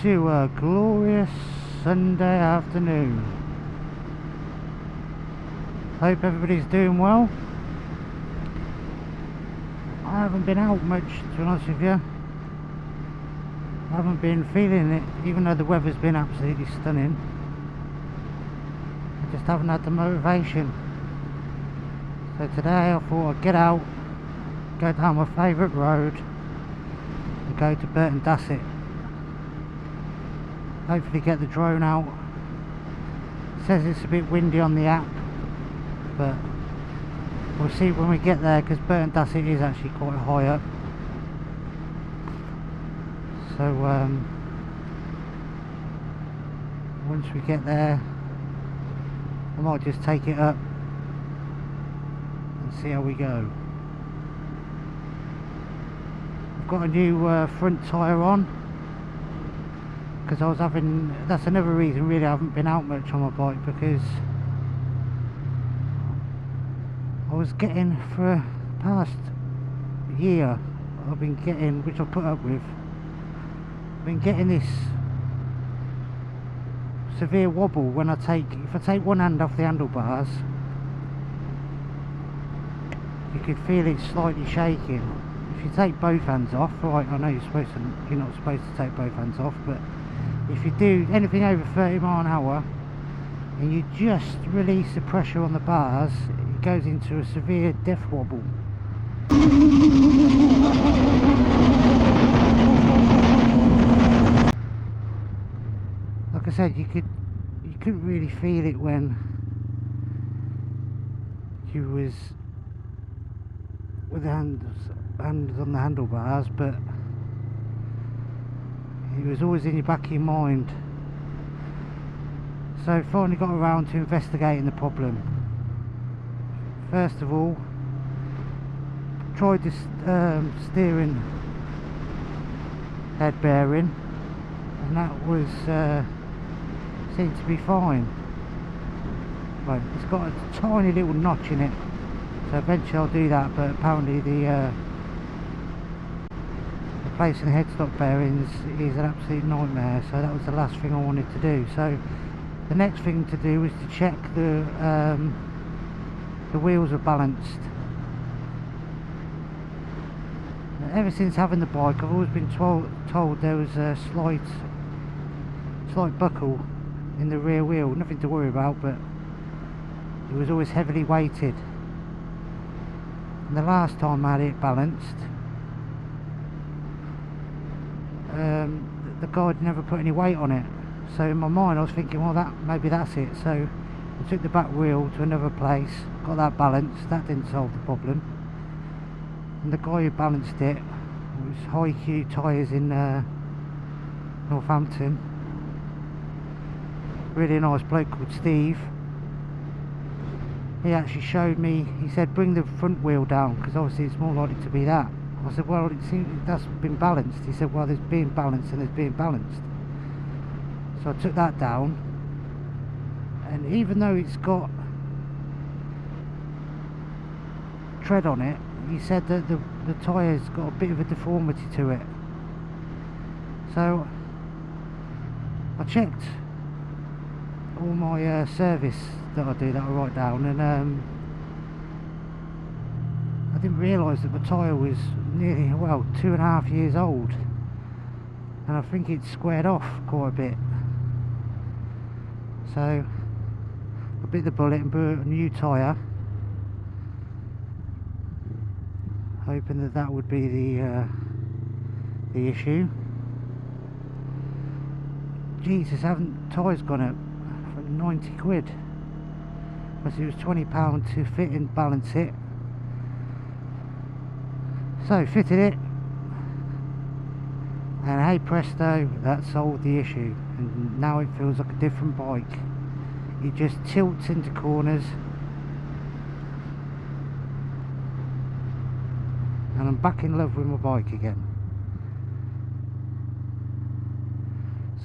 to a glorious Sunday afternoon. Hope everybody's doing well. I haven't been out much, to be honest with you. I haven't been feeling it, even though the weather's been absolutely stunning. I just haven't had the motivation. So today I thought I'd get out, go down my favourite road and go to Burton, Dassett. Hopefully get the drone out. It says it's a bit windy on the app, but we'll see when we get there, because Burton Dassett is actually quite high up. So once we get there, I might just take it up and see how we go. I've got a new front tyre on, because I was having, that's another reason really I haven't been out much on my bike, because I was getting, for the past year, I've been getting, which I put up with, I've been getting this severe wobble when if I take one hand off the handlebars, you could feel it slightly shaking. If you take both hands off, right, I know you're not supposed to take both hands off, but if you do anything over 30 miles an hour and you just release the pressure on the bars, it goes into a severe death wobble. Like I said, you couldn't really feel it when you was with the hands on the handlebars, but it was always in your back of your mind. So finally got around to investigating the problem. First of all, tried this steering head bearing, and that was seemed to be fine. Right, it's got a tiny little notch in it, so eventually I'll do that, but apparently the replacing the headstock bearings is an absolute nightmare, so that was the last thing I wanted to do. So the next thing to do was to check the wheels are balanced. Ever since having the bike, I've always been told there was a slight buckle in the rear wheel, nothing to worry about, but it was always heavily weighted. And the last time I had it balanced, the guy never put any weight on it. So in my mind I was thinking, well, maybe that's it. So I took the back wheel to another place, got that balanced. That didn't solve the problem. And the guy who balanced it was High Q tyres in Northampton. Really nice bloke called Steve. He actually showed me, he said bring the front wheel down, because obviously it's more likely to be that. I said, well, it seems that's been balanced. He said, well, there's being balanced and there's being balanced. So I took that down, and even though it's got tread on it, he said that the tyre's got a bit of a deformity to it. So I checked all my service that I do, that I write down, and I didn't realise that the tyre was nearly, well, 2.5 years old, and I think it's squared off quite a bit. So I bit the bullet and bought a new tyre, hoping that would be the issue. Jesus, haven't tyres gone up for 90 quid? Because it was £20 to fit and balance it. So fitted it, and hey presto, that solved the issue, and now it feels like a different bike. It just tilts into corners, and I'm back in love with my bike again.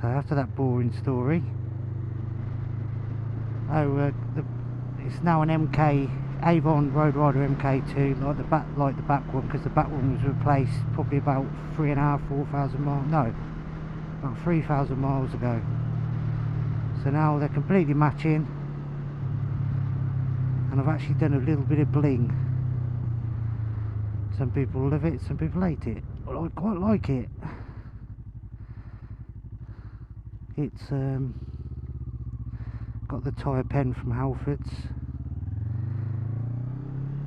So after that boring story, it's now an MK Avon Road Rider MK2, like the back one, because the back one was replaced probably about 3,500 to 4,000 miles. No, about 3,000 miles ago. So now they're completely matching, and I've actually done a little bit of bling. Some people love it, some people hate it, but I quite like it. It's got the tyre pen from Halfords.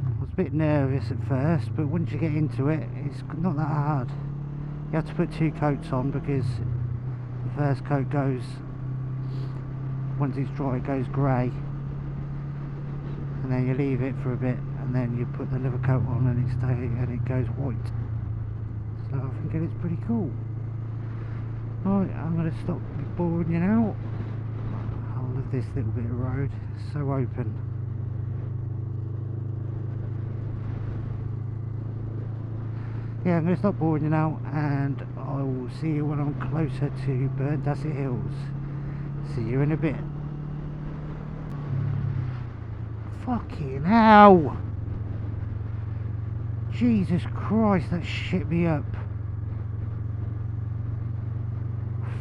I was a bit nervous at first, but once you get into it, it's not that hard. You have to put 2 coats on because the first coat goes, once it's dry, it goes grey, and then you leave it for a bit, and then you put another coat on and it goes white. So I think it's pretty cool. Right, I'm going to stop boring you now. I love this little bit of road, it's so open. Yeah, I'm going to stop boring you now, and I will see you when I'm closer to Burton Dassett Hills. See you in a bit. Fucking hell! Jesus Christ, that shit me up.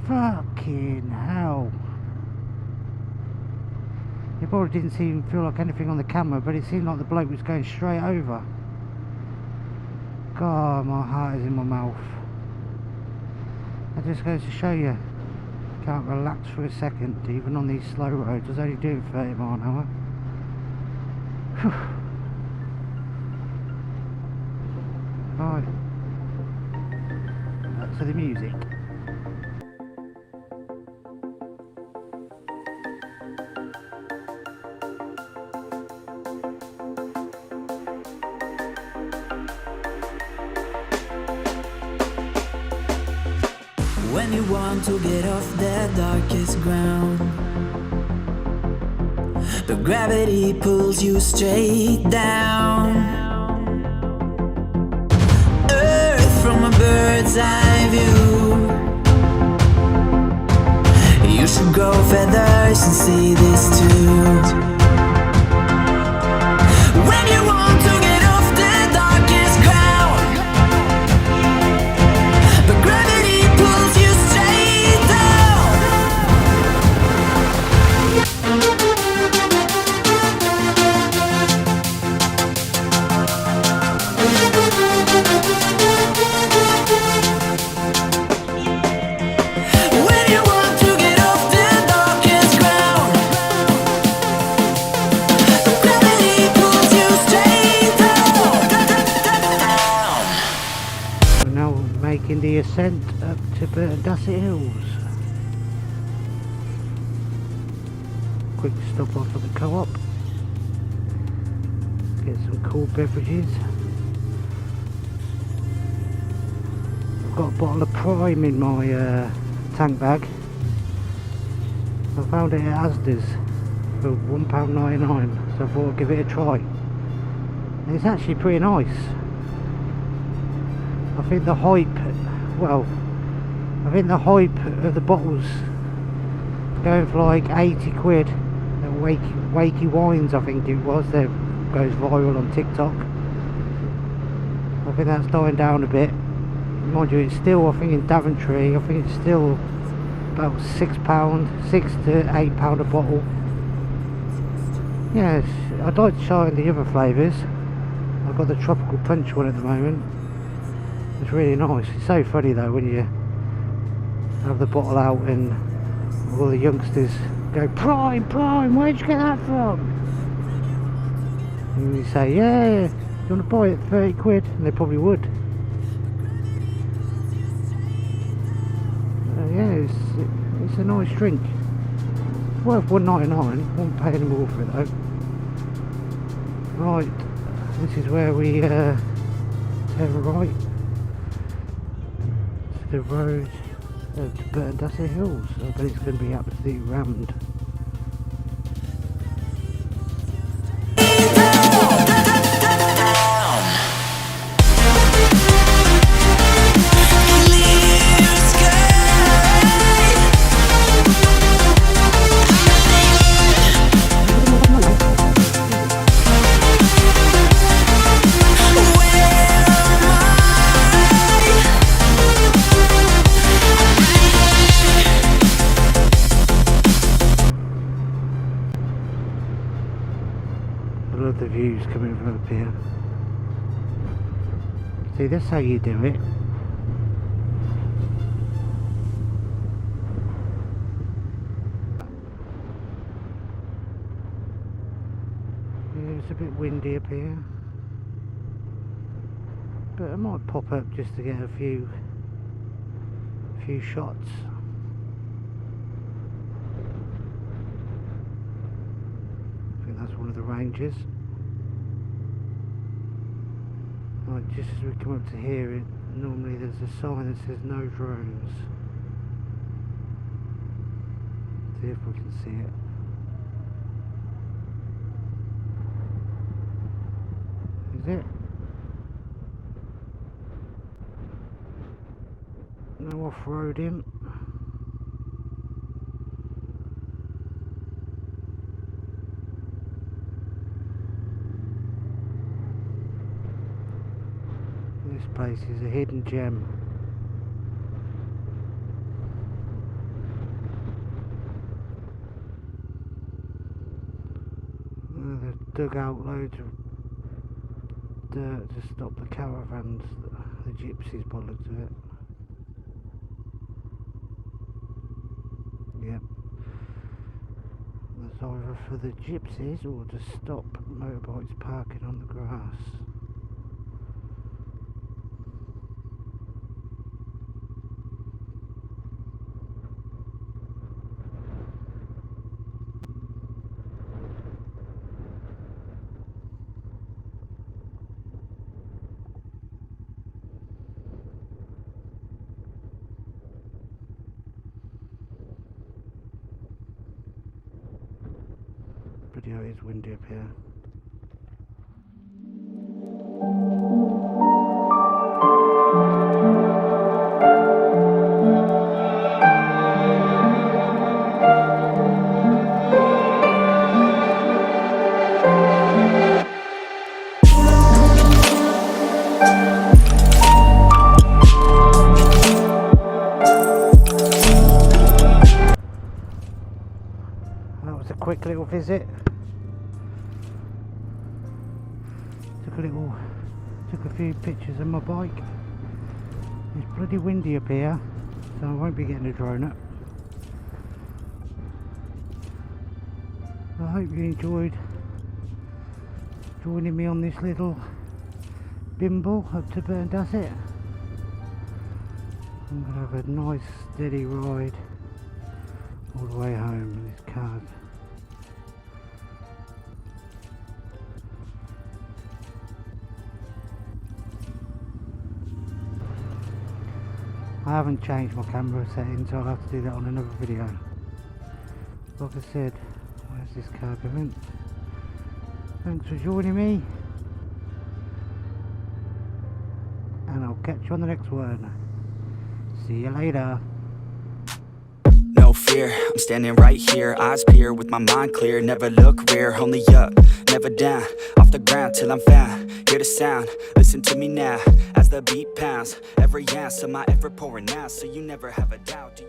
Fucking hell. It probably didn't feel like anything on the camera, but it seemed like the bloke was going straight over. God, my heart is in my mouth. That just goes to show you, can't relax for a second, even on these slow roads. I was only doing 30 miles an hour. Right, back to the music. When you want to get off the darkest ground, but gravity pulls you straight down. Earth from a bird's eye view. You should grow feathers and see this too. When you want to get off the darkest ground, but gravity pulls you straight down. When you want to get off the darkest ground, but gravity pulls you straight down. We're now making the ascent up to Burton Dassett Hills. Quick stop off at the co-op. Get some cool beverages. I've got a bottle of Prime in my tank bag. I found it at Asda's for £1.99, so I thought I'd give it a try. And it's actually pretty nice. I think the hype, of the bottles going for like 80 quid at Wakey Wines, I think it was, that goes viral on TikTok. I think that's dying down a bit. Mind you, it's still, I think in Daventry, I think it's still about £6, £6 to £8 a bottle. Yes, I'd like to try the other flavours. I've got the tropical punch one at the moment. It's really nice. It's so funny though when you have the bottle out and all the youngsters go, Prime, Prime, where'd you get that from? And you say, yeah, do you want to buy it 30 quid? And they probably would. Yeah, it's a nice drink. It's worth £1.99, won't pay any more for it though. Right, this is where we turn right to the road to Burton Dassett Hills. I bet it's going to be absolutely rammed. love the views coming from up here. See, that's how you do it. Yeah, it's a bit windy up here, but I might pop up just to get a few shots. I think that's one of the ranges. Right, just as we come up to here, normally there's a sign that says no drones. See if we can see it. Is it? No off-roading. This place is a hidden gem. They've dug out loads of dirt to stop the caravans, the gypsies by the looks of it. Yep. That's either for the gypsies or to stop motorbikes parking on the grass. But yeah, it's windy up here. That was a quick little visit. Took a few pictures of my bike. It's bloody windy up here, so I won't be getting a drone up. I hope you enjoyed joining me on this little bimble up to Burton Dassett. I'm going to have a nice steady ride all the way home in this car. I haven't changed my camera settings, so I'll have to do that on another video. Like I said, where's this car going? Thanks for joining me, and I'll catch you on the next one. See you later. No fear, I'm standing right here, eyes peer with my mind clear, never look rear, only up, never down, off the ground till I'm found, hear the sound, listen to me now, as the beat pounds, every ounce of my effort pouring out, so you never have a doubt.